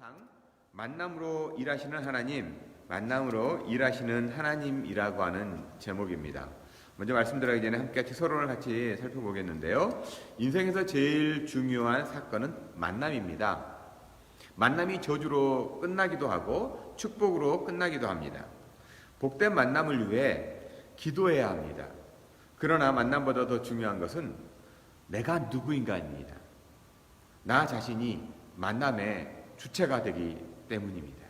상 만남으로 일하시는 하나님, 만남으로 일하시는 하나님이라고 하는 제목입니다. 먼저 말씀드리기 전에 함께 서론을 같이 살펴보겠는데요. 인생에서 제일 중요한 사건은 만남입니다. 만남이 저주로 끝나기도 하고 축복으로 끝나기도 합니다. 복된 만남을 위해 기도해야 합니다. 그러나 만남보다 더 중요한 것은 내가 누구인가입니다. 나 자신이 만남의 주체가 되기 때문입니다.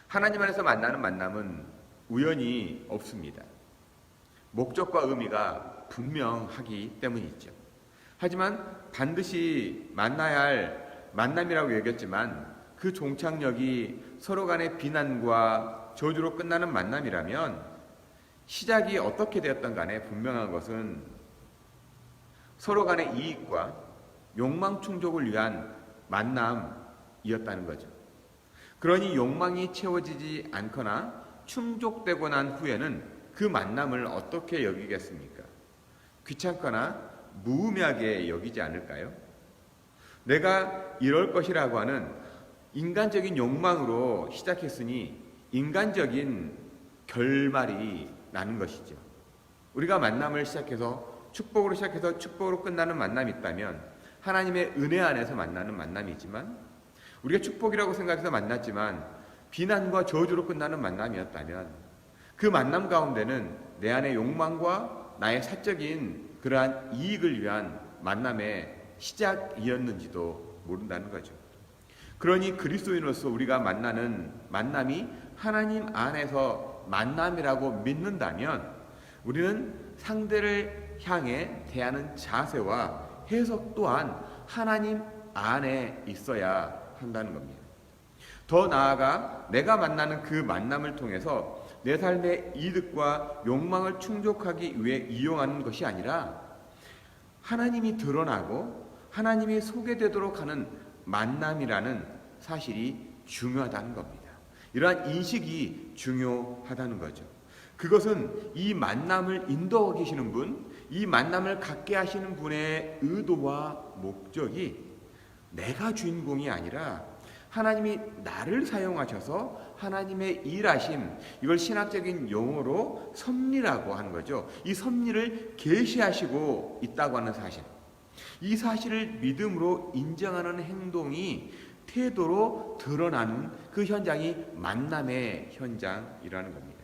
하나님 안에서 만나는 만남은 우연이 없습니다. 목적과 의미가 분명하기 때문이죠. 하지만 반드시 만나야 할 만남이라고 여겼지만 그 종착역이 서로 간의 비난과 저주로 끝나는 만남이라면 시작이 어떻게 되었던 간에 분명한 것은 서로 간의 이익과 욕망 충족을 위한 만남이었다는 거죠. 그러니 욕망이 채워지지 않거나 충족되고 난 후에는 그 만남을 어떻게 여기겠습니까? 귀찮거나 무의미하게 여기지 않을까요? 내가 이럴 것이라고 하는 인간적인 욕망으로 시작했으니 인간적인 결말이 나는 것이죠. 우리가 만남을 시작해서 축복으로 시작해서 축복으로 끝나는 만남이 있다면 하나님의 은혜 안에서 만나는 만남이지만 우리가 축복이라고 생각해서 만났지만 비난과 저주로 끝나는 만남이었다면 그 만남 가운데는 내 안의 욕망과 나의 사적인 그러한 이익을 위한 만남의 시작이었는지도 모른다는 거죠. 그러니 그리스도인으로서 우리가 만나는 만남이 하나님 안에서 만남이라고 믿는다면 우리는 상대를 향해 대하는 자세와 해석 또한 하나님 안에 있어야 한다는 겁니다. 더 나아가 내가 만나는 그 만남을 통해서 내 삶의 이득과 욕망을 충족하기 위해 이용하는 것이 아니라 하나님이 드러나고 하나님이 소개되도록 하는 만남이라는 사실이 중요하다는 겁니다. 이러한 인식이 중요하다는 거죠. 그것은 이 만남을 인도하고 계시는 분, 이 만남을 갖게 하시는 분의 의도와 목적이 내가 주인공이 아니라 하나님이 나를 사용하셔서 하나님의 일하심, 이걸 신학적인 용어로 섭리라고 하는 거죠. 이 섭리를 계시하시고 있다고 하는 사실, 이 사실을 믿음으로 인정하는 행동이 태도로 드러나는 그 현장이 만남의 현장이라는 겁니다.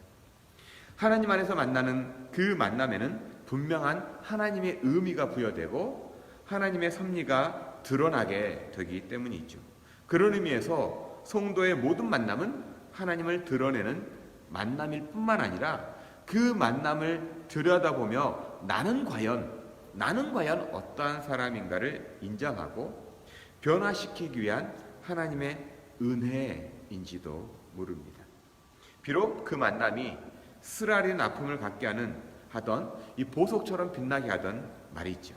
하나님 안에서 만나는 그 만남에는 분명한 하나님의 의미가 부여되고 하나님의 섭리가 드러나게 되기 때문이죠. 그런 의미에서 성도의 모든 만남은 하나님을 드러내는 만남일 뿐만 아니라 그 만남을 들여다보며 나는 과연 어떠한 사람인가를 인정하고 변화시키기 위한 하나님의 은혜인지도 모릅니다. 비록 그 만남이 쓰라린 아픔을 갖게 하던 이 보석처럼 빛나게 하던 말이 있죠.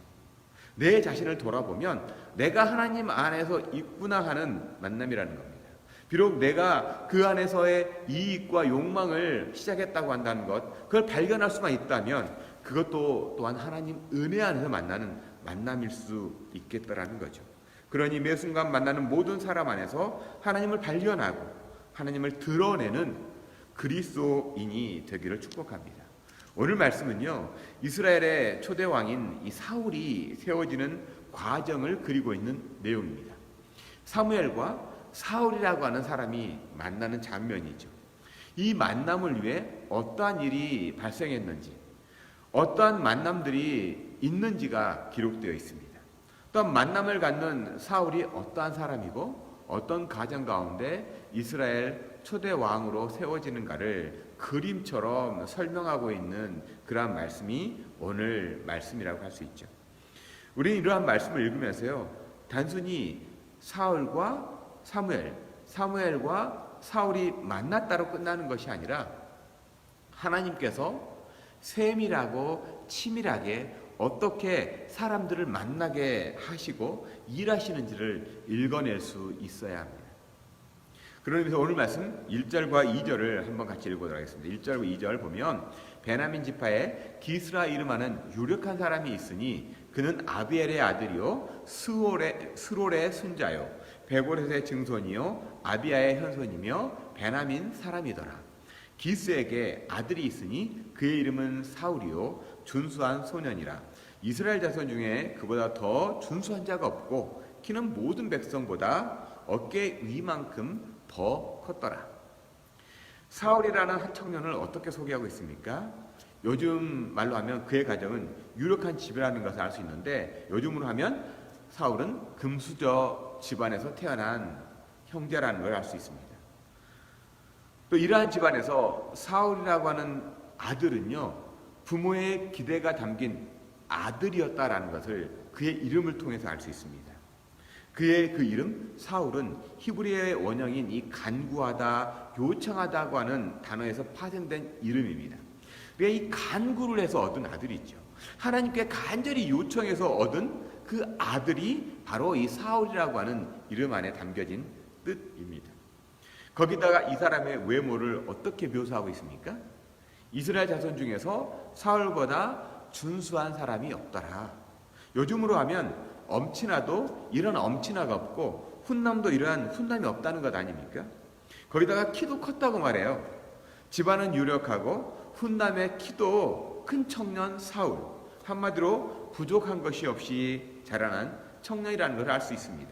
내 자신을 돌아보면 내가 하나님 안에서 있구나 하는 만남이라는 겁니다. 비록 내가 그 안에서의 이익과 욕망을 시작했다고 한다는 것, 그걸 발견할 수만 있다면 그것도 또한 하나님 은혜 안에서 만나는 만남일 수 있겠다라는 거죠. 그러니 매 순간 만나는 모든 사람 안에서 하나님을 발견하고 하나님을 드러내는 그리스도인이 되기를 축복합니다. 오늘 말씀은요, 이스라엘의 초대 왕인 이 사울이 세워지는 과정을 그리고 있는 내용입니다. 사무엘과 사울이라고 하는 사람이 만나는 장면이죠. 이 만남을 위해 어떠한 일이 발생했는지, 어떠한 만남들이 있는지가 기록되어 있습니다. 또한 만남을 갖는 사울이 어떠한 사람이고 어떤 가정 가운데 이스라엘 초대 왕으로 세워지는가를 그림처럼 설명하고 있는 그러한 말씀이 오늘 말씀이라고 할 수 있죠. 우리는 이러한 말씀을 읽으면서요, 단순히 사울과 사무엘과 사울이 만났다로 끝나는 것이 아니라 하나님께서 세밀하고 치밀하게 어떻게 사람들을 만나게 하시고 일하시는지를 읽어낼 수 있어야 합니다. 그러면서 오늘 말씀 1절과 2절을 한번 같이 읽어보도록 하겠습니다. 1절과 2절 보면 베냐민 지파에 기스라 이름하는 유력한 사람이 있으니 그는 아비엘의 아들이요 스롤의 손자요 베고렛의 증손이요 아비야의 현손이며 베냐민 사람이더라. 기스에게 아들이 있으니 그의 이름은 사울이요 준수한 소년이라. 이스라엘 자손 중에 그보다 더 준수한 자가 없고 키는 모든 백성보다 어깨 위만큼 더 컸더라. 사울이라는 한 청년을 어떻게 소개하고 있습니까? 요즘 말로 하면 그의 가정은 유력한 집이라는 것을 알 수 있는데, 요즘으로 하면 사울은 금수저 집안에서 태어난 형제라는 걸 알 수 있습니다. 또 이러한 집안에서 사울이라고 하는 아들은요, 부모의 기대가 담긴 아들이었다라는 것을 그의 이름을 통해서 알 수 있습니다. 그의 그 이름 사울은 히브리어의 원형인 이 간구하다, 요청하다고 하는 단어에서 파생된 이름입니다. 그러니까 이 간구를 해서 얻은 아들이 있죠. 하나님께 간절히 요청해서 얻은 그 아들이 바로 이 사울이라고 하는 이름 안에 담겨진 뜻입니다. 거기다가 이 사람의 외모를 어떻게 묘사하고 있습니까? 이스라엘 자손 중에서 사울보다 준수한 사람이 없더라. 요즘으로 하면 엄친아도 이런 엄친아가 없고 훈남도 이러한 훈남이 없다는 것 아닙니까? 거기다가 키도 컸다고 말해요. 집안은 유력하고 훈남의 키도 큰 청년 사울. 한마디로 부족한 것이 없이 자라난 청년이라는 걸 알 수 있습니다.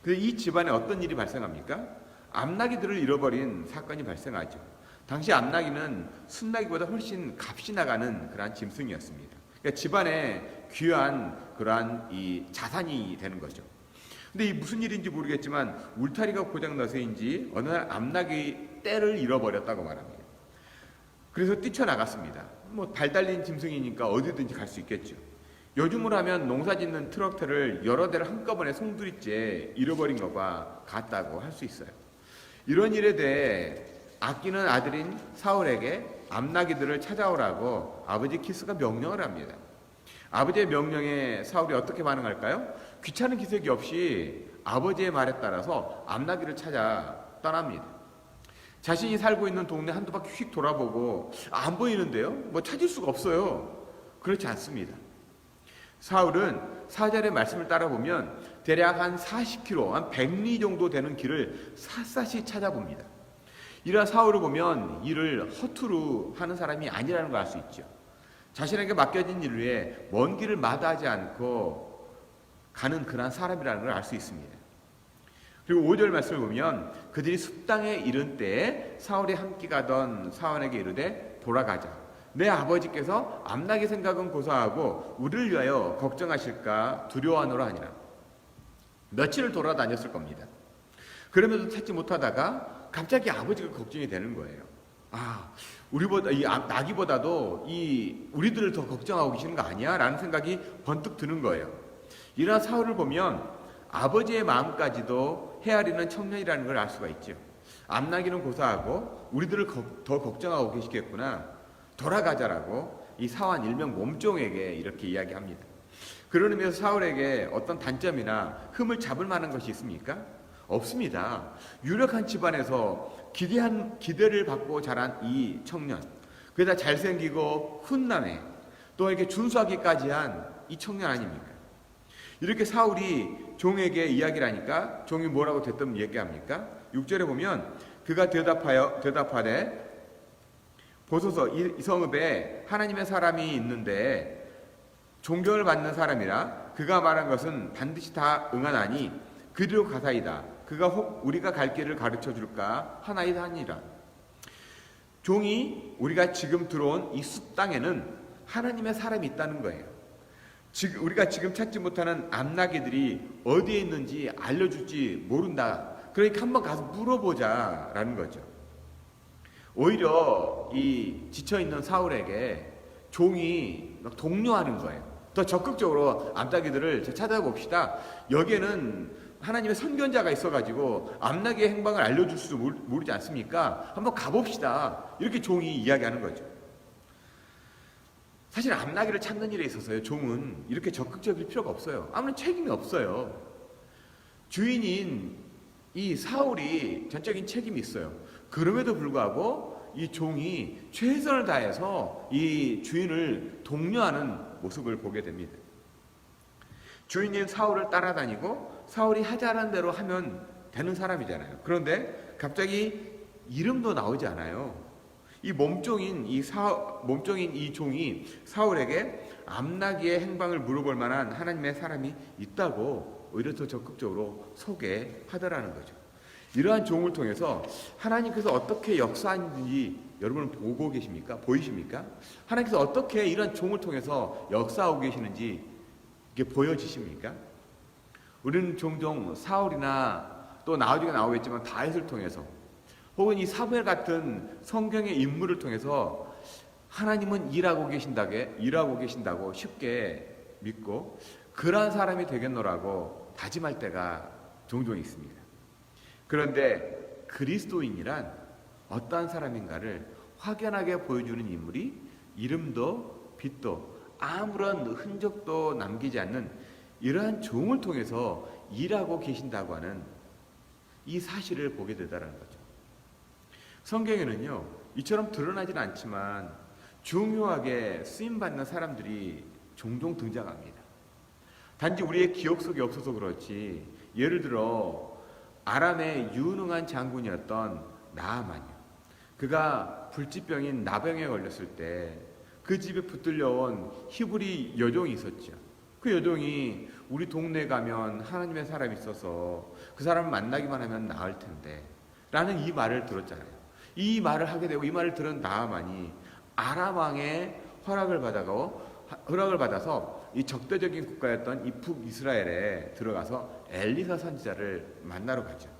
그런데 이 집안에 어떤 일이 발생합니까? 암나기들을 잃어버린 사건이 발생하죠. 당시 암나기는 순나기보다 훨씬 값이 나가는 그러한 짐승이었습니다. 그러니까 집안에 귀한 그러한 이 자산이 되는 거죠. 근데 이 무슨 일인지 모르겠지만 울타리가 고장나서인지 어느 날 암나기 떼를 잃어버렸다고 말합니다. 그래서 뛰쳐나갔습니다. 뭐 발 달린 짐승이니까 어디든지 갈 수 있겠죠. 요즘으로 하면 농사 짓는 트럭터를 여러 대를 한꺼번에 송두리째 잃어버린 것과 같다고 할 수 있어요. 이런 일에 대해 아끼는 아들인 사울에게 암나기들을 찾아오라고 아버지 키스가 명령을 합니다. 아버지의 명령에 사울이 어떻게 반응할까요? 귀찮은 기색이 없이 아버지의 말에 따라서 암나기를 찾아 떠납니다. 자신이 살고 있는 동네 한두 바퀴 휙 돌아보고 안 보이는데요? 뭐 찾을 수가 없어요. 그렇지 않습니다. 사울은 사절의 말씀을 따라보면 대략 한 40km, 한 100리 정도 되는 길을 샅샅이 찾아봅니다. 이러한 사울을 보면 일을 허투루 하는 사람이 아니라는 걸 알 수 있죠. 자신에게 맡겨진 일을 위해 먼 길을 마다하지 않고 가는 그러한 사람이라는 걸 알 수 있습니다. 그리고 5절 말씀을 보면 그들이 숲땅에 이른 때에 사울이 함께 가던 사원에게 이르되 돌아가자. 내 아버지께서 암나기 생각은 고사하고 우리를 위하여 걱정하실까 두려워하노라 하니라. 며칠을 돌아다녔을 겁니다. 그러면서 찾지 못하다가 갑자기 아버지가 걱정이 되는 거예요. 우리보다 이 나기보다도 이 우리들을 더 걱정하고 계시는 거 아니야? 라는 생각이 번뜩 드는 거예요. 이러한 사울을 보면 아버지의 마음까지도 헤아리는 청년이라는 걸 알 수가 있죠. 암나기는 고사하고 우리들을 더 걱정하고 계시겠구나. 돌아가자라고 이 사환 일명 몸종에게 이렇게 이야기합니다. 그런 의미에서 사울에게 어떤 단점이나 흠을 잡을 만한 것이 있습니까? 없습니다. 유력한 집안에서 기대를 받고 자란 이 청년, 그러다 잘생기고 훈남에 또 이렇게 준수하기까지 한 이 청년 아닙니까? 이렇게 사울이 종에게 이야기를 하니까 종이 뭐라고 대뜸 얘기합니까? 6절에 보면 그가 대답하되 보소서 이 성읍에 하나님의 사람이 있는데 존경을 받는 사람이라 그가 말한 것은 반드시 다 응하나니 그리로 가사이다. 그가 혹 우리가 갈 길을 가르쳐 줄까 하나이다 하니라. 종이 우리가 지금 들어온 이 숲 땅에는 하나님의 사람이 있다는 거예요. 우리가 지금 찾지 못하는 암나기들이 어디에 있는지 알려줄지 모른다. 그러니까 한번 가서 물어보자라는 거죠. 오히려 이 지쳐있는 사울에게 종이 막 독려하는 거예요. 더 적극적으로 암나기들을 찾아봅시다. 여기에는 하나님의 선견자가 있어가지고 암나기의 행방을 알려줄 수도 모르지 않습니까? 한번 가봅시다. 이렇게 종이 이야기하는 거죠. 사실 암나기를 찾는 일에 있어서요, 종은 이렇게 적극적일 필요가 없어요. 아무런 책임이 없어요. 주인인 이 사울이 전적인 책임이 있어요. 그럼에도 불구하고 이 종이 최선을 다해서 이 주인을 독려하는 모습을 보게 됩니다. 주인인 사울을 따라다니고 사울이 하자는 대로 하면 되는 사람이잖아요. 그런데 갑자기 이름도 나오지 않아요. 이 몸종인 이 종이 사울에게 암나기의 행방을 물어볼 만한 하나님의 사람이 있다고 오히려 더 적극적으로 소개하더라는 거죠. 이러한 종을 통해서 하나님께서 어떻게 역사하는지 여러분 보고 계십니까? 보이십니까? 하나님께서 어떻게 이런 종을 통해서 역사하고 계시는지 이게 보여지십니까? 우리는 종종 사울이나 또 나중에 나오겠지만 다윗을 통해서 혹은 이 사무엘 같은 성경의 인물을 통해서 하나님은 일하고 계신다고 쉽게 믿고 그러한 사람이 되겠노라고 다짐할 때가 종종 있습니다. 그런데 그리스도인이란 어떠한 사람인가를 확연하게 보여주는 인물이 이름도 빛도 아무런 흔적도 남기지 않는 이러한 종을 통해서 일하고 계신다고 하는 이 사실을 보게 되다라는 거죠. 성경에는요, 이처럼 드러나지는 않지만 중요하게 쓰임받는 사람들이 종종 등장합니다. 단지 우리의 기억 속에 없어서 그렇지, 예를 들어 아람의 유능한 장군이었던 나아만이요. 그가 불치병인 나병에 걸렸을 때 그 집에 붙들려온 히브리 여종이 있었죠. 그 여종이 우리 동네 가면 하나님의 사람이 있어서 그 사람을 만나기만 하면 나을 텐데 라는 이 말을 들었잖아요. 이 말을 하게 되고 이 말을 들은 나아만이 아람 왕의 허락을 받아서 이 적대적인 국가였던 이 북이스라엘에 들어가서 엘리사 선지자를 만나러 가죠.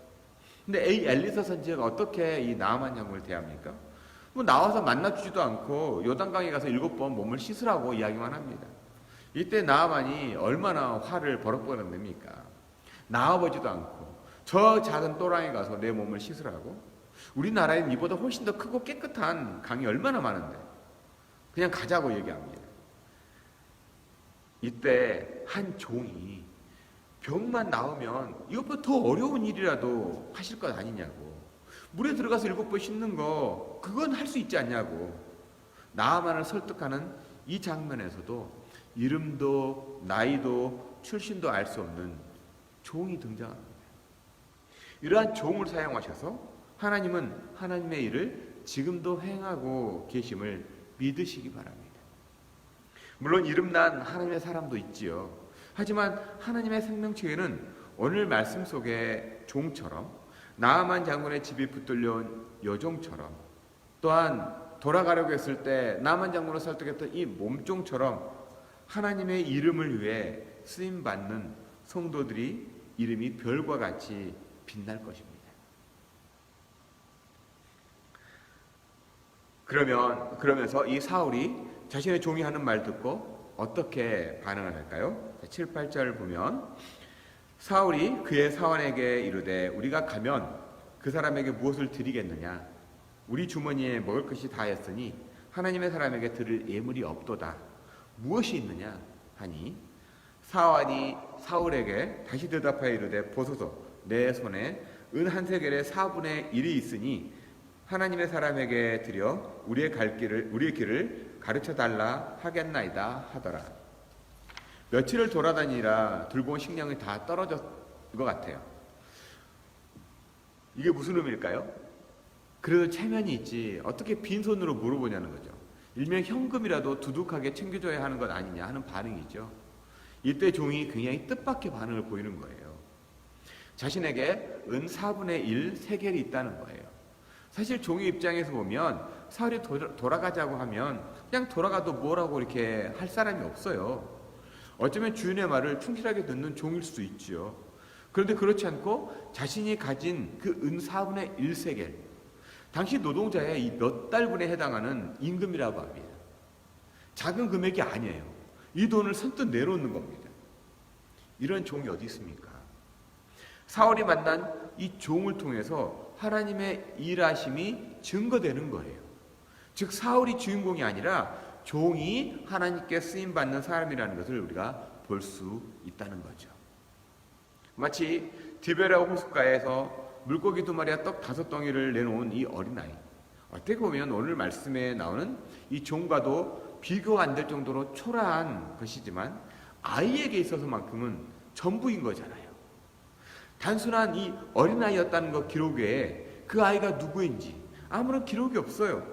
근데 이 엘리사 선지자가 어떻게 이 나아만 장군을 대합니까? 뭐 나와서 만나주지도 않고 요단강에 가서 7번 몸을 씻으라고 이야기만 합니다. 이때 나아만이 얼마나 화를 버럭버럭 냅니까? 나와보지도 않고 저 작은 또랑에 가서 내 몸을 씻으라고? 우리나라에는 이보다 훨씬 더 크고 깨끗한 강이 얼마나 많은데 그냥 가자고 얘기합니다. 이때 한 종이 병만 나오면 이것보다 더 어려운 일이라도 하실 것 아니냐고, 물에 들어가서 7번 씻는 거 그건 할 수 있지 않냐고 나아만을 설득하는 이 장면에서도 이름도 나이도 출신도 알 수 없는 종이 등장합니다. 이러한 종을 사용하셔서 하나님은 하나님의 일을 지금도 행하고 계심을 믿으시기 바랍니다. 물론 이름난 하나님의 사람도 있지요. 하지만 하나님의 생명체에는 오늘 말씀 속의 종처럼 나아만 장군의 집이 붙들려온 여종처럼 또한 돌아가려고 했을 때 나아만 장군을 설득했던 이 몸종처럼 하나님의 이름을 위해 쓰임받는 성도들이 이름이 별과 같이 빛날 것입니다. 그러면서 이 사울이 자신의 종이 하는 말 듣고 어떻게 반응을 할까요? 7, 8절 보면 사울이 그의 사원에게 이르되 우리가 가면 그 사람에게 무엇을 드리겠느냐? 우리 주머니에 먹을 것이 다했으니 하나님의 사람에게 드릴 예물이 없도다. 무엇이 있느냐? 하니 사환이 사울에게 다시 대답하여 이르되 보소서 내 손에 은 한 세겔의 4분의 1이 있으니 하나님의 사람에게 드려 우리의 길을 가르쳐 달라 하겠나이다 하더라. 며칠을 돌아다니라 들고 온 식량이 다 떨어진 것 같아요. 이게 무슨 의미일까요? 그래도 체면이 있지 어떻게 빈손으로 물어보냐는 거죠. 일명 현금이라도 두둑하게 챙겨줘야 하는 것 아니냐 하는 반응이죠. 이때 종이 굉장히 뜻밖의 반응을 보이는 거예요. 자신에게 은 4분의 1 세겔이 있다는 거예요. 사실 종의 입장에서 보면 사울이 돌아가자고 하면 그냥 돌아가도 뭐라고 이렇게 할 사람이 없어요. 어쩌면 주인의 말을 충실하게 듣는 종일 수도 있지요. 그런데 그렇지 않고 자신이 가진 그 은 4분의 1 세겔, 당시 노동자의 이 몇 달분에 해당하는 임금이라고 합니다. 작은 금액이 아니에요. 이 돈을 선뜻 내놓는 겁니다. 이런 종이 어디 있습니까? 사울이 만난 이 종을 통해서 하나님의 일하심이 증거되는 거예요. 즉 사울이 주인공이 아니라 종이 하나님께 쓰임받는 사람이라는 것을 우리가 볼 수 있다는 거죠. 마치 디베라 호숫가에서 물고기 2마리와 떡 5덩이를 내놓은 이 어린아이, 어떻게 보면 오늘 말씀에 나오는 이 종과도 비교가 안 될 정도로 초라한 것이지만 아이에게 있어서만큼은 전부인 거잖아요. 단순한 이 어린아이였다는 것 기록 외에 그 아이가 누구인지 아무런 기록이 없어요.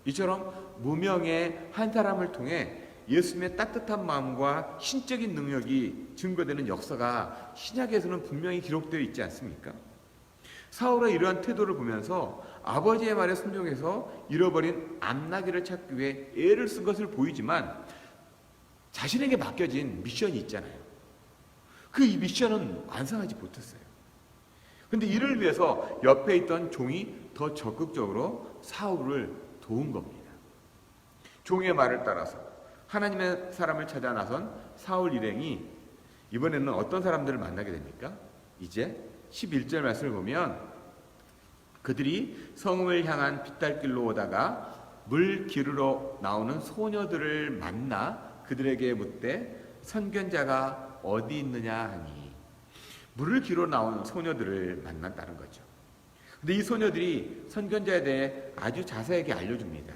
이처럼 무명의 한 사람을 통해 예수님의 따뜻한 마음과 신적인 능력이 증거되는 역사가 신약에서는 분명히 기록되어 있지 않습니까? 사울의 이러한 태도를 보면서 아버지의 말에 순종해서 잃어버린 암나귀를 찾기 위해 애를 쓴 것을 보이지만 자신에게 맡겨진 미션이 있잖아요. 그 이 미션은 완성하지 못했어요. 근데 이를 위해서 옆에 있던 종이 더 적극적으로 사울을 도운 겁니다. 종의 말을 따라서 하나님의 사람을 찾아 나선 사울 일행이 이번에는 어떤 사람들을 만나게 됩니까? 이제 11절 말씀을 보면 그들이 성읍을 향한 빗달길로 오다가 물 기르러 나오는 소녀들을 만나 그들에게 묻되 선견자가 어디 있느냐 하니 물을 기르러 나오는 소녀들을 만났다는 거죠. 근데 이 소녀들이 선견자에 대해 아주 자세하게 알려줍니다.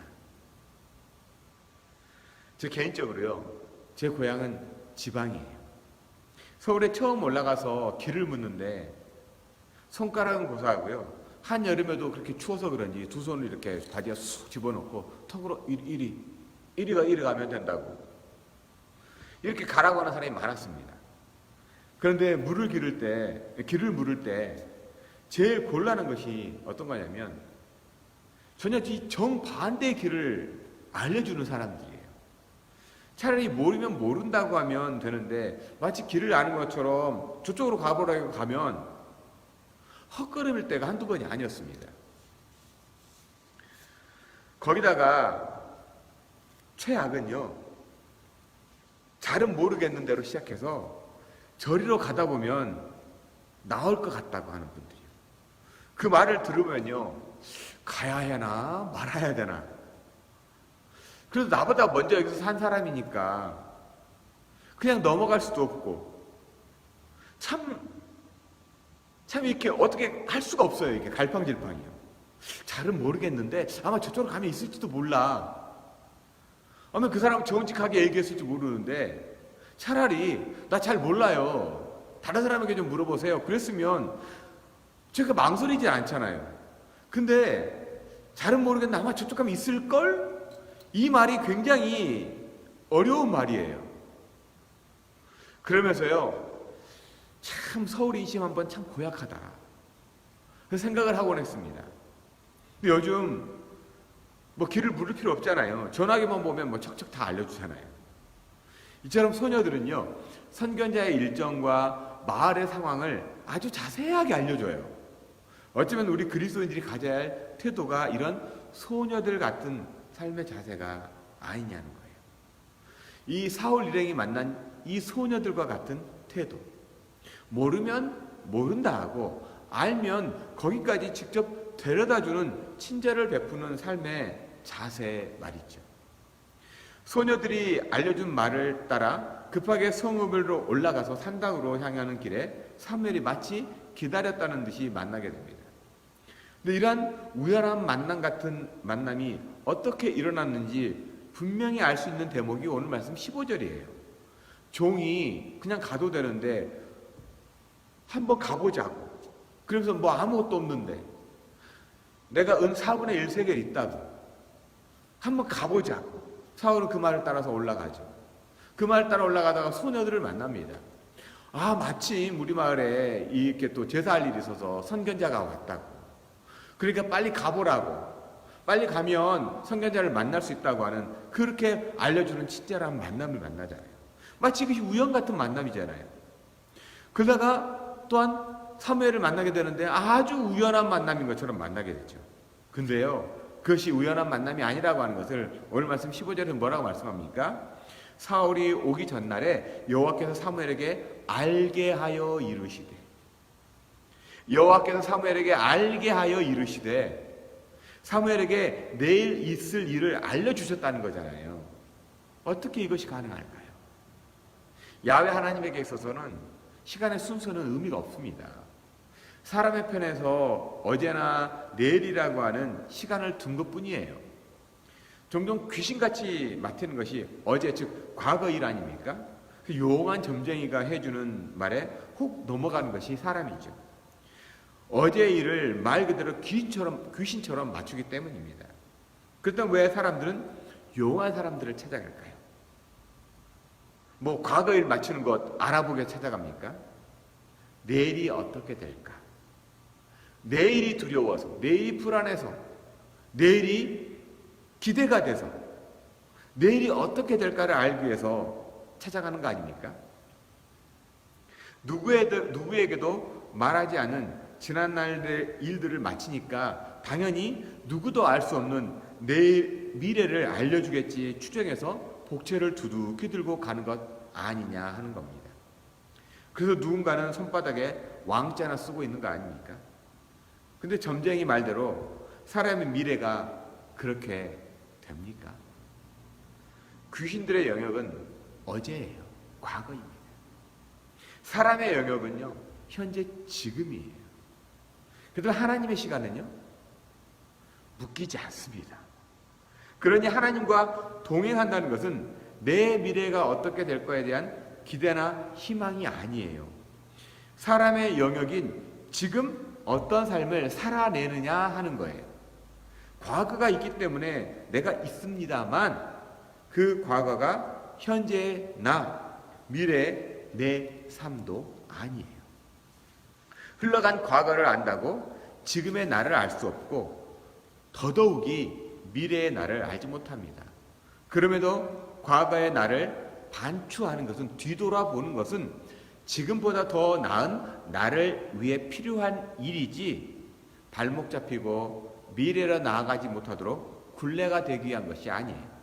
저 개인적으로요, 제 고향은 지방이에요. 서울에 처음 올라가서 길을 묻는데 손가락은 고사하고요, 한여름에도 그렇게 추워서 그런지 두 손을 이렇게 바지에 쑥 집어넣고 턱으로 이리 가면 된다고 이렇게 가라고 하는 사람이 많았습니다. 그런데 길을 물을 때 제일 곤란한 것이 어떤 거냐면 전혀 정반대의 길을 알려주는 사람들이에요. 차라리 모르면 모른다고 하면 되는데 마치 길을 아는 것처럼 저쪽으로 가보라고 가면 헛걸음일 때가 한두 번이 아니었습니다. 거기다가 최악은요, 잘은 모르겠는 대로 시작해서 저리로 가다 보면 나올 것 같다고 하는 분들이요. 그 말을 들으면요, 가야 하나 말아야 되나. 그래서 나보다 먼저 여기서 산 사람이니까 그냥 넘어갈 수도 없고 참 이렇게 어떻게 할 수가 없어요. 이게 갈팡질팡이요. 잘은 모르겠는데 아마 저쪽으로 가면 있을지도 몰라. 아마 그 사람 정직하게 얘기했을지 모르는데 차라리 나 잘 몰라요, 다른 사람에게 좀 물어보세요, 그랬으면 제가 망설이지 않잖아요. 근데 잘은 모르겠는데 아마 저쪽 가면 있을걸? 이 말이 굉장히 어려운 말이에요. 그러면서요, 참 서울 인심 한번 참 고약하다, 그 생각을 하곤 했습니다. 근데 요즘 뭐 길을 물을 필요 없잖아요. 전화기만 보면 뭐 척척 다 알려주잖아요. 이처럼 소녀들은요, 선견자의 일정과 마을의 상황을 아주 자세하게 알려줘요. 어쩌면 우리 그리스도인들이 가져야 할 태도가 이런 소녀들 같은 삶의 자세가 아니냐는 거예요. 이 사울 일행이 만난 이 소녀들과 같은 태도, 모르면 모른다 하고 알면 거기까지 직접 데려다주는 친절을 베푸는 삶의 자세 말이죠. 소녀들이 알려준 말을 따라 급하게 성읍으로 올라가서 산당으로 향하는 길에 사무엘이 마치 기다렸다는 듯이 만나게 됩니다. 근데 이러한 우연한 만남 같은 만남이 어떻게 일어났는지 분명히 알 수 있는 대목이 오늘 말씀 15절이에요. 종이 그냥 가도 되는데 한번 가보자고. 그러면서 뭐 아무것도 없는데 내가 은 4분의 1 세겔 있다고 한번 가보자고. 사울은 그 말을 따라서 올라가죠. 그 말을 따라 올라가다가 소녀들을 만납니다. 아, 마침 우리 마을에 이렇게 또 제사할 일이 있어서 선견자가 왔다고. 그러니까 빨리 가보라고. 빨리 가면 선견자를 만날 수 있다고 하는, 그렇게 알려주는 친절한 만남을 만나잖아요. 마치 이것이 우연 같은 만남이잖아요. 그러다가 또한 사무엘을 만나게 되는데 아주 우연한 만남인 것처럼 만나게 되죠. 근데요, 그것이 우연한 만남이 아니라고 하는 것을 오늘 말씀 15절에 뭐라고 말씀합니까? 사울이 오기 전날에 여호와께서 사무엘에게 알게 하여 이르시되, 여호와께서 사무엘에게 알게 하여 이르시되, 사무엘에게 내일 있을 일을 알려주셨다는 거잖아요. 어떻게 이것이 가능할까요? 야훼 하나님에게 있어서는 시간의 순서는 의미가 없습니다. 사람의 편에서 어제나 내일이라고 하는 시간을 둔 것뿐이에요. 종종 귀신같이 맡는 것이 어제, 즉 과거 일 아닙니까? 그 용한 점쟁이가 해주는 말에 훅 넘어가는 것이 사람이죠. 어제의 일을 말 그대로 귀신처럼 맞추기 때문입니다. 그렇다면 왜 사람들은 용한 사람들을 찾아갈까요? 뭐 과거 일 맞추는 것 알아보게 찾아갑니까? 내일이 어떻게 될까? 내일이 두려워서, 내일이 불안해서, 내일이 기대가 돼서, 내일이 어떻게 될까를 알기 위해서 찾아가는 거 아닙니까? 누구에게도 말하지 않은 지난날 일들을 마치니까 당연히 누구도 알 수 없는 내일 미래를 알려주겠지 추정해서 복채를 두둑히 들고 가는 것 아니냐 하는 겁니다. 그래서 누군가는 손바닥에 왕자나 쓰고 있는 거 아닙니까? 근데 점쟁이 말대로 사람의 미래가 그렇게 됩니까? 귀신들의 영역은 어제예요. 과거입니다. 사람의 영역은요, 현재 지금이에요. 그래도 하나님의 시간은요, 묶이지 않습니다. 그러니 하나님과 동행한다는 것은 내 미래가 어떻게 될 거에 대한 기대나 희망이 아니에요. 사람의 영역인 지금 어떤 삶을 살아내느냐 하는 거예요. 과거가 있기 때문에 내가 있습니다만 그 과거가 현재의 나, 미래의 내 삶도 아니에요. 흘러간 과거를 안다고 지금의 나를 알 수 없고 더더욱이 미래의 나를 알지 못합니다. 그럼에도 과거의 나를 반추하는 것은, 뒤돌아보는 것은 지금보다 더 나은 나를 위해 필요한 일이지 발목 잡히고 미래로 나아가지 못하도록 굴레가 되기 위한 것이 아니에요.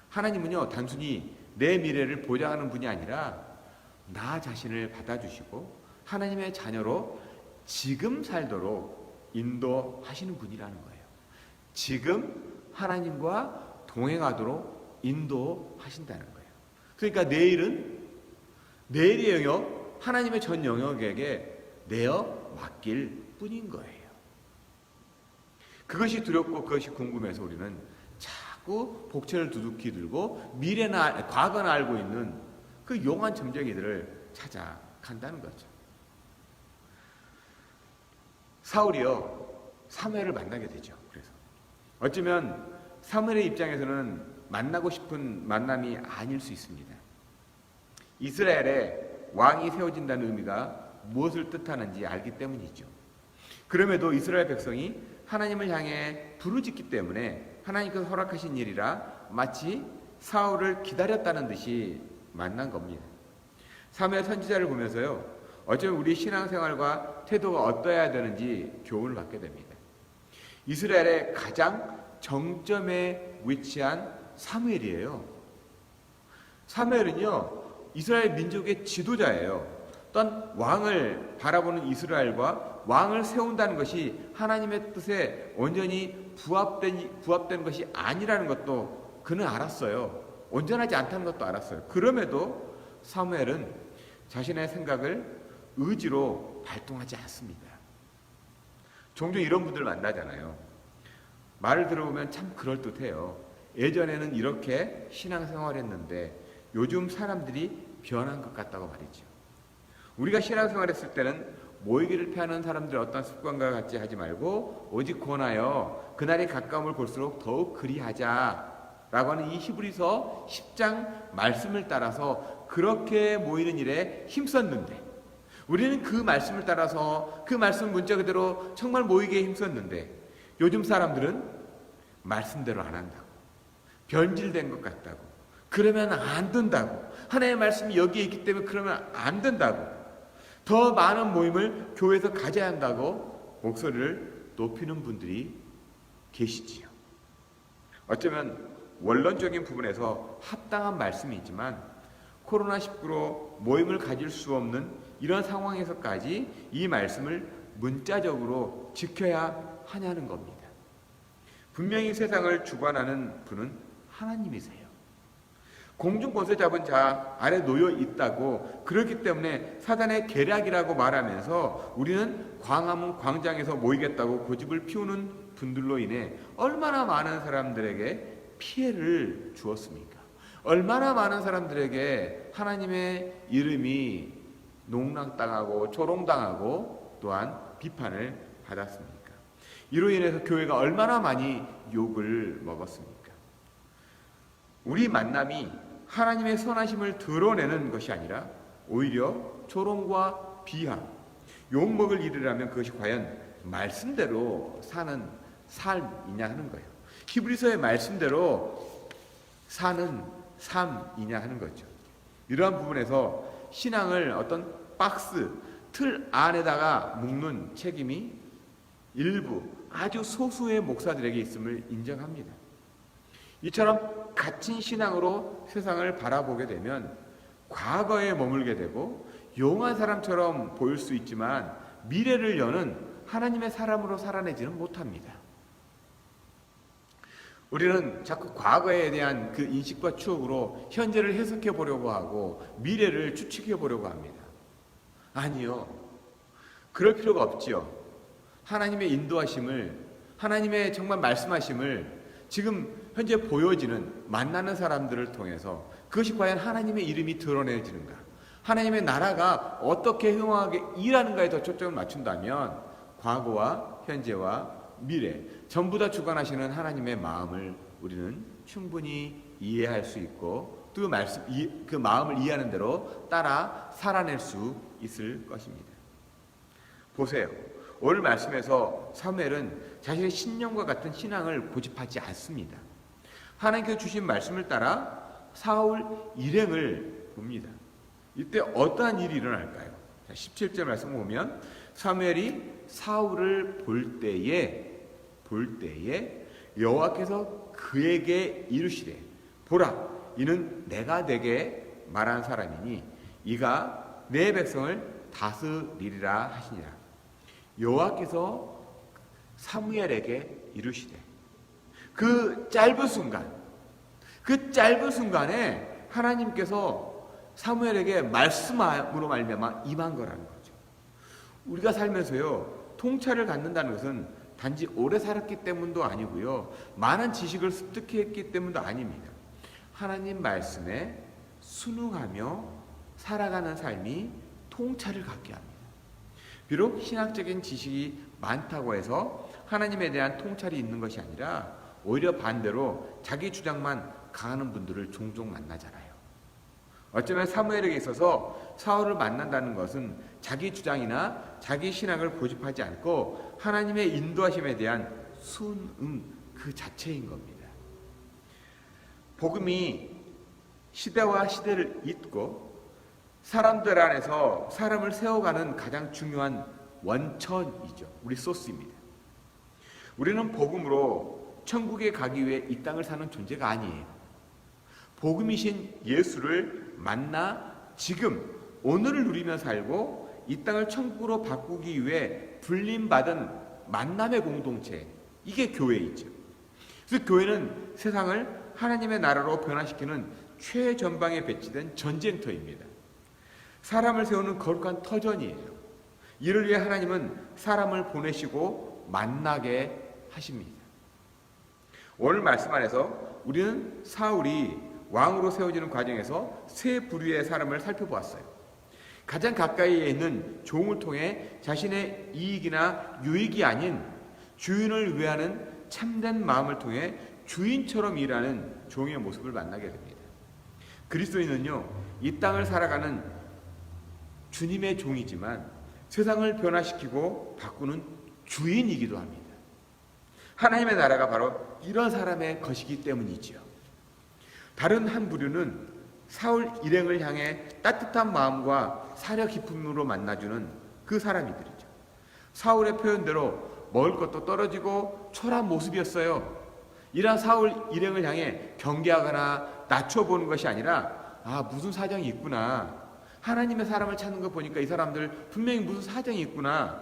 하나님은요, 단순히 내 미래를 보장하는 분이 아니라 나 자신을 받아주시고 하나님의 자녀로 지금 살도록 인도하시는 분이라는 거예요. 지금 하나님과 동행하도록 인도하신다는 거예요. 그러니까 내일의 영역, 하나님의 전 영역에게 내어 맡길 뿐인 거예요. 그것이 두렵고 그것이 궁금해서 우리는 자꾸 복채를 두둑히 들고 미래나 과거나 알고 있는 그 용한 점쟁이들을 찾아간다는 거죠. 사울이요, 사무엘을 만나게 되죠. 그래서 어쩌면 사무엘의 입장에서는 만나고 싶은 만남이 아닐 수 있습니다. 이스라엘에 왕이 세워진다는 의미가 무엇을 뜻하는지 알기 때문이죠. 그럼에도 이스라엘 백성이 하나님을 향해 부르짖기 때문에 하나님께서 허락하신 일이라 마치 사울을 기다렸다는 듯이 만난 겁니다. 사무엘 선지자를 보면서요, 어쩌면 우리 신앙생활과 태도가 어떠해야 되는지 교훈을 받게 됩니다. 이스라엘의 가장 정점에 위치한 사무엘이에요. 사무엘은요, 이스라엘 민족의 지도자예요. 또한 왕을 바라보는 이스라엘과 왕을 세운다는 것이 하나님의 뜻에 온전히 부합된 것이 아니라는 것도 그는 알았어요. 온전하지 않다는 것도 알았어요. 그럼에도 사무엘은 자신의 생각을 의지로 발동하지 않습니다. 종종 이런 분들 만나잖아요. 말을 들어보면 참 그럴듯해요. 예전에는 이렇게 신앙생활을 했는데 요즘 사람들이 변한 것 같다고 말이죠. 우리가 신앙생활을 했을 때는 모이기를 피하는 사람들의 어떤 습관과 같이 하지 말고 오직 권하여 그날이 가까움을 볼수록 더욱 그리하자라고 하는 이 히브리서 10장 말씀을 따라서 그렇게 모이는 일에 힘썼는데, 우리는 그 말씀을 따라서 그 말씀 문자 그대로 정말 모이기에 힘썼는데 요즘 사람들은 말씀대로 안 한다고, 변질된 것 같다고, 그러면 안 된다고, 하나님의 말씀이 여기에 있기 때문에 그러면 안 된다고, 더 많은 모임을 교회에서 가져야 한다고 목소리를 높이는 분들이 계시지요. 어쩌면 원론적인 부분에서 합당한 말씀이지만 코로나19로 모임을 가질 수 없는 이런 상황에서까지 이 말씀을 문자적으로 지켜야 하냐는 겁니다. 분명히 세상을 주관하는 분은 하나님이세요. 공중 권세 잡은 자 아래 놓여 있다고, 그렇기 때문에 사단의 계략이라고 말하면서 우리는 광화문 광장에서 모이겠다고 고집을 피우는 분들로 인해 얼마나 많은 사람들에게 피해를 주었습니까? 얼마나 많은 사람들에게 하나님의 이름이 농락당하고 조롱당하고 또한 비판을 받았습니까? 이로 인해서 교회가 얼마나 많이 욕을 먹었습니까? 우리 만남이 하나님의 선하심을 드러내는 것이 아니라 오히려 조롱과 비하, 욕먹을 일이라면 그것이 과연 말씀대로 사는 삶이냐 하는 거예요. 히브리서의 말씀대로 사는 삶이냐 하는 거죠. 이러한 부분에서 신앙을 어떤 박스, 틀 안에다가 묶는 책임이 일부 아주 소수의 목사들에게 있음을 인정합니다. 이처럼 갇힌 신앙으로 세상을 바라보게 되면 과거에 머물게 되고 용한 사람처럼 보일 수 있지만 미래를 여는 하나님의 사람으로 살아내지는 못합니다. 우리는 자꾸 과거에 대한 그 인식과 추억으로 현재를 해석해 보려고 하고 미래를 추측해 보려고 합니다. 아니요. 그럴 필요가 없지요. 하나님의 인도하심을, 하나님의 정말 말씀하심을 지금 현재 보여지는 만나는 사람들을 통해서 그것이 과연 하나님의 이름이 드러내지는가, 하나님의 나라가 어떻게 흥황하게 일하는가에 더 초점을 맞춘다면 과거와 현재와 미래 전부 다 주관하시는 하나님의 마음을 우리는 충분히 이해할 수 있고 또 그 마음을 이해하는 대로 따라 살아낼 수 있을 것입니다. 보세요. 오늘 말씀에서 사무엘은 자신의 신념과 같은 신앙을 고집하지 않습니다. 하나님께서 주신 말씀을 따라 사울 일행을 봅니다. 이때 어떠한 일이 일어날까요? 17절 말씀 보면 사무엘이 사울을 볼 때에 여호와께서 그에게 이르시되 보라 이는 내가 내게 말한 사람이니 이가 내 백성을 다스리리라 하시니라. 여호와께서 사무엘에게 이르시되 그 짧은 순간에 하나님께서 사무엘에게 말씀으로 말미암아 임한 거라는 거죠. 우리가 살면서요 통찰을 갖는다는 것은 단지 오래 살았기 때문도 아니고요 많은 지식을 습득했기 때문도 아닙니다. 하나님 말씀에 순응하며 살아가는 삶이 통찰을 갖게 합니다. 비록 신학적인 지식이 많다고 해서 하나님에 대한 통찰이 있는 것이 아니라 오히려 반대로 자기 주장만 강하는 분들을 종종 만나잖아요. 어쩌면 사무엘에게 있어서 사울을 만난다는 것은 자기 주장이나 자기 신앙을 고집하지 않고 하나님의 인도하심에 대한 순응 그 자체인 겁니다. 복음이 시대와 시대를 잇고 사람들 안에서 사람을 세워가는 가장 중요한 원천이죠. 우리 소스입니다. 우리는 복음으로 천국에 가기 위해 이 땅을 사는 존재가 아니에요. 복음이신 예수를 만나 지금 오늘을 누리며 살고 이 땅을 천국으로 바꾸기 위해 불림받은 만남의 공동체, 이게 교회이죠. 그래서 교회는 세상을 하나님의 나라로 변화시키는 최전방에 배치된 전쟁터입니다. 사람을 세우는 거룩한 터전이에요. 이를 위해 하나님은 사람을 보내시고 만나게 하십니다. 오늘 말씀 안에서 우리는 사울이 왕으로 세워지는 과정에서 세 부류의 사람을 살펴보았어요. 가장 가까이에 있는 종을 통해 자신의 이익이나 유익이 아닌 주인을 위하는 참된 마음을 통해 주인처럼 일하는 종의 모습을 만나게 됩니다. 그리스도인은요, 이 땅을 살아가는 주님의 종이지만 세상을 변화시키고 바꾸는 주인이기도 합니다. 하나님의 나라가 바로 이런 사람의 것이기 때문이지요. 다른 한 부류는 사울 일행을 향해 따뜻한 마음과 사려 깊음으로 만나주는 그 사람이들이죠. 사울의 표현대로 먹을 것도 떨어지고 초라한 모습이었어요. 이러한 사울 일행을 향해 경계하거나 낮춰보는 것이 아니라 무슨 사정이 있구나, 하나님의 사람을 찾는 거 보니까 이 사람들 분명히 무슨 사정이 있구나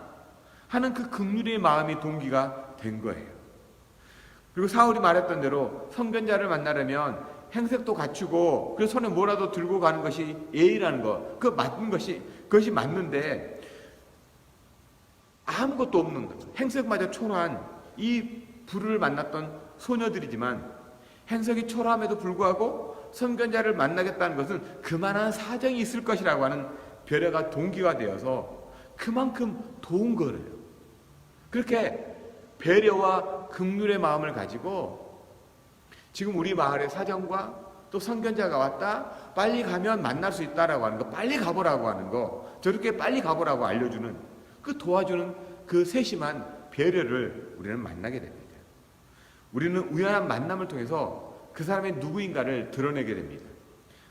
하는 그 긍휼의 마음이 동기가 된 거예요. 그리고 사울이 말했던 대로 선견자를 만나려면 행색도 갖추고 그 손에 뭐라도 들고 가는 것이 예의라는 것, 그것이 맞는데 아무것도 없는 행색마저 초라한 이 부류를 만났던 소녀들이지만 행색이 초라함에도 불구하고 선견자를 만나겠다는 것은 그만한 사정이 있을 것이라고 하는 배려가 동기가 되어서 그만큼 도운 거예요. 그렇게 배려와 긍휼의 마음을 가지고 지금 우리 마을의 사정과 또 선견자가 왔다, 빨리 가면 만날 수 있다라고 하는 거, 빨리 가보라고 하는 거, 저렇게 빨리 가보라고 알려주는 그 도와주는 그 세심한 배려를 우리는 만나게 됩니다. 우리는 우연한 만남을 통해서 그 사람의 누구인가를 드러내게 됩니다.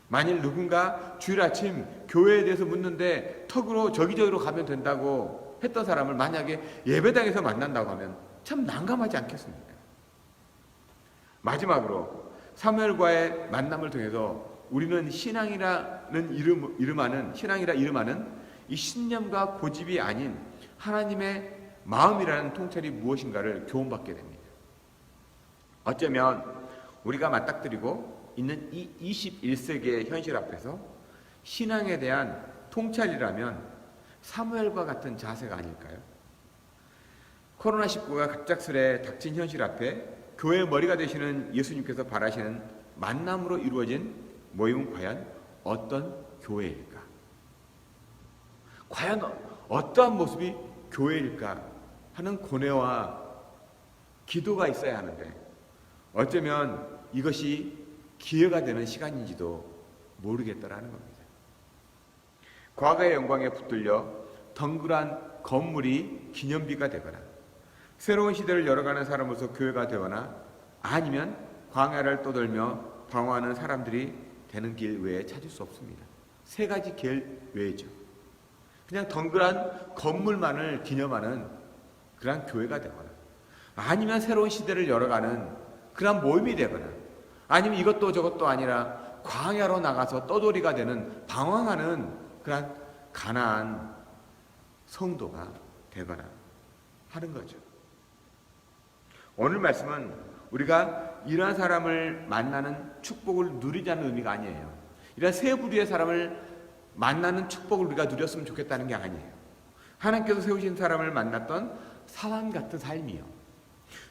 만일 누군가 주일 아침 교회에 대해서 묻는데 턱으로 저기저기로 가면 된다고 했던 사람을 만약에 예배당에서 만난다고 하면 참 난감하지 않겠습니까? 마지막으로 사무엘과의 만남을 통해서 우리는 신앙이라 이름하는 이 신념과 고집이 아닌 하나님의 마음이라는 통찰이 무엇인가를 교훈받게 됩니다. 어쩌면 우리가 맞닥뜨리고 있는 이 21세기의 현실 앞에서 신앙에 대한 통찰이라면 사무엘과 같은 자세가 아닐까요? 코로나19가 갑작스레 닥친 현실 앞에 교회의 머리가 되시는 예수님께서 바라시는 만남으로 이루어진 모임은 과연 어떤 교회일까? 과연 어떠한 모습이 교회일까 하는 고뇌와 기도가 있어야 하는데 어쩌면 이것이 기회가 되는 시간인지도 모르겠다라는 겁니다. 과거의 영광에 붙들려 덩그란 건물이 기념비가 되거나 새로운 시대를 열어가는 사람으로서 교회가 되거나 아니면 광야를 떠돌며 방황하는 사람들이 되는 길 외에 찾을 수 없습니다. 세 가지 길 외죠. 그냥 덩그란 건물만을 기념하는 그런 교회가 되거나 아니면 새로운 시대를 열어가는 그런 모임이 되거나 아니면 이것도 저것도 아니라 광야로 나가서 떠돌이가 되는 방황하는 그런 가난한 성도가 되거나 하는 거죠. 오늘 말씀은 우리가 이러한 사람을 만나는 축복을 누리자는 의미가 아니에요. 이런 세 부류의 사람을 만나는 축복을 우리가 누렸으면 좋겠다는 게 아니에요. 하나님께서 세우신 사람을 만났던 사람 같은 삶이요.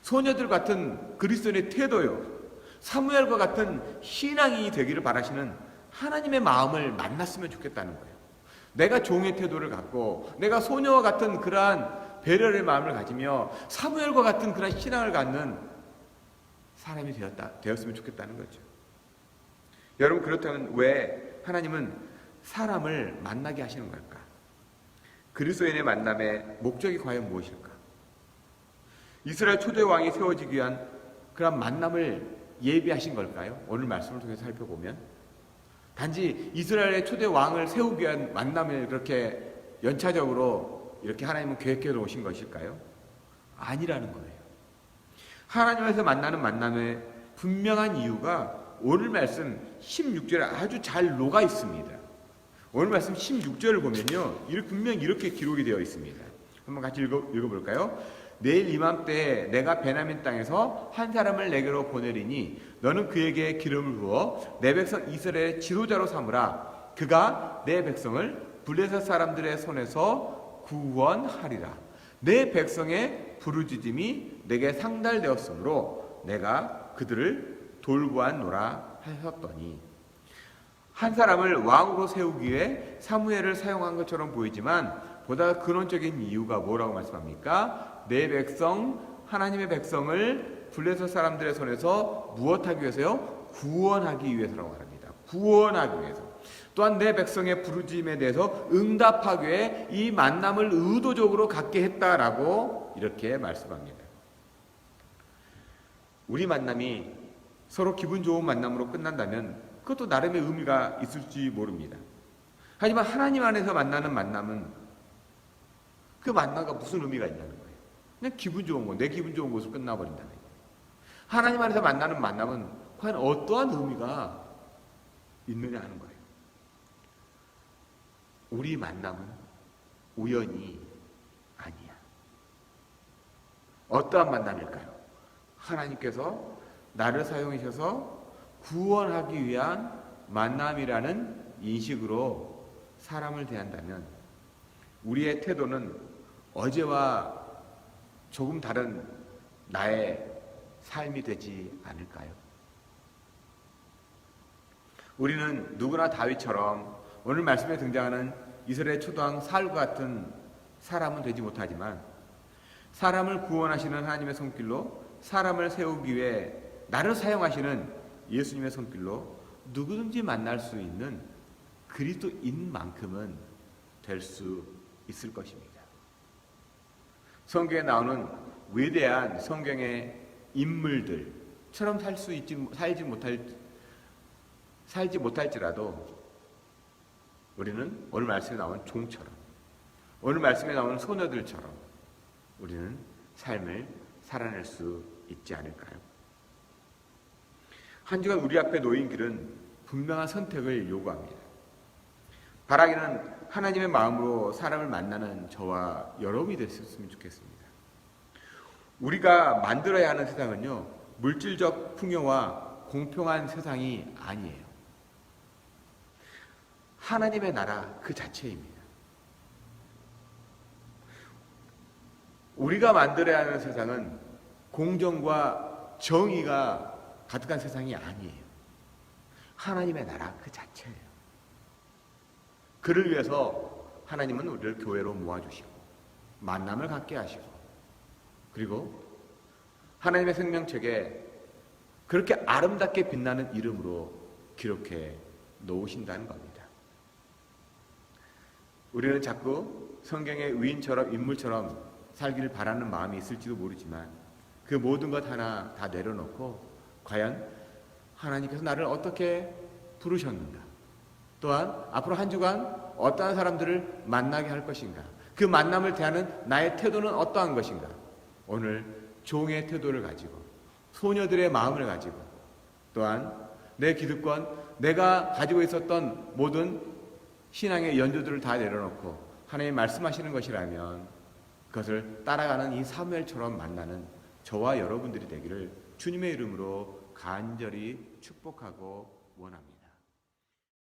소녀들 같은 그리스도인의 태도요. 사무엘과 같은 신앙이 되기를 바라시는 하나님의 마음을 만났으면 좋겠다는 거예요. 내가 종의 태도를 갖고 내가 소녀와 같은 그러한 배려의 마음을 가지며 사무엘과 같은 그런 신앙을 갖는 사람이 되었으면 좋겠다는 거죠. 여러분 그렇다면 왜 하나님은 사람을 만나게 하시는 걸까? 그리스도인의 만남의 목적이 과연 무엇일까? 이스라엘 초대 왕이 세워지기 위한 그런 만남을 예비하신 걸까요? 오늘 말씀을 통해서 살펴보면 단지 이스라엘의 초대 왕을 세우기 위한 만남을 그렇게 연차적으로 이렇게 하나님은 계획해 놓으신 것일까요? 아니라는 거예요. 하나님에서 만나는 만남의 분명한 이유가 오늘 말씀 16절에 아주 잘 녹아 있습니다. 오늘 말씀 16절을 보면요, 분명히 이렇게 기록이 되어 있습니다. 한번 같이 읽어볼까요? 내일 이맘때에 내가 베냐민 땅에서 한 사람을 내게로 보내리니 너는 그에게 기름을 부어 내 백성 이스라엘의 지도자로 삼으라. 그가 내 백성을 블레셋 사람들의 손에서 구원하리라. 내 백성의 부르짖음이 내게 상달되었으므로 내가 그들을 돌보았노라 하셨더니, 한 사람을 왕으로 세우기 위해 사무엘을 사용한 것처럼 보이지만 보다 근원적인 이유가 뭐라고 말씀합니까? 내 백성, 하나님의 백성을 블레셋 사람들의 손에서 무엇하기 위해서요? 구원하기 위해서라고 말합니다. 구원하기 위해서. 또한 내 백성의 부르짖음에 대해서 응답하기 위해 이 만남을 의도적으로 갖게 했다라고 이렇게 말씀합니다. 우리 만남이 서로 기분 좋은 만남으로 끝난다면 그것도 나름의 의미가 있을지 모릅니다. 하지만 하나님 안에서 만나는 만남은 그 만남과 무슨 의미가 있냐는 거예요. 그냥 기분 좋은 거, 내 기분 좋은 곳으로 끝나버린다는 거예요. 하나님 안에서 만나는 만남은 과연 어떠한 의미가 있느냐 하는 거예요. 우리 만남은 우연이 아니야. 어떠한 만남일까요? 하나님께서 나를 사용하셔서 구원하기 위한 만남이라는 인식으로 사람을 대한다면 우리의 태도는 어제와 조금 다른 나의 삶이 되지 않을까요? 우리는 누구나 다윗처럼 오늘 말씀에 등장하는 이스라엘 초대왕 사울과 같은 사람은 되지 못하지만 사람을 구원하시는 하나님의 손길로 사람을 세우기 위해 나를 사용하시는 예수님의 손길로 누구든지 만날 수 있는 그리스도인만큼은 될 수 있을 것입니다. 성경에 나오는 위대한 성경의 인물들처럼 살지 못할지라도 우리는 오늘 말씀에 나온 종처럼, 오늘 말씀에 나오는 소녀들처럼 우리는 삶을 살아낼 수 있지 않을까요? 한 주간 우리 앞에 놓인 길은 분명한 선택을 요구합니다. 바라기는 하나님의 마음으로 사람을 만나는 저와 여러분이 됐으면 좋겠습니다. 우리가 만들어야 하는 세상은요, 물질적 풍요와 공평한 세상이 아니에요. 하나님의 나라 그 자체입니다. 우리가 만들어야 하는 세상은 공정과 정의가 가득한 세상이 아니에요. 하나님의 나라 그 자체예요. 그를 위해서 하나님은 우리를 교회로 모아주시고 만남을 갖게 하시고 그리고 하나님의 생명책에 그렇게 아름답게 빛나는 이름으로 기록해 놓으신다는 겁니다. 우리는 자꾸 성경의 위인처럼 인물처럼 살기를 바라는 마음이 있을지도 모르지만 그 모든 것 하나 다 내려놓고 과연 하나님께서 나를 어떻게 부르셨는가, 또한 앞으로 한 주간 어떠한 사람들을 만나게 할 것인가, 그 만남을 대하는 나의 태도는 어떠한 것인가, 오늘 종의 태도를 가지고 소녀들의 마음을 가지고 또한 내 기득권, 내가 가지고 있었던 모든 신앙의 연조들을 다 내려놓고 하나님 말씀하시는 것이라면 그것을 따라가는 이 사무엘처럼 만나는 저와 여러분들이 되기를 주님의 이름으로 간절히 축복하고 원합니다.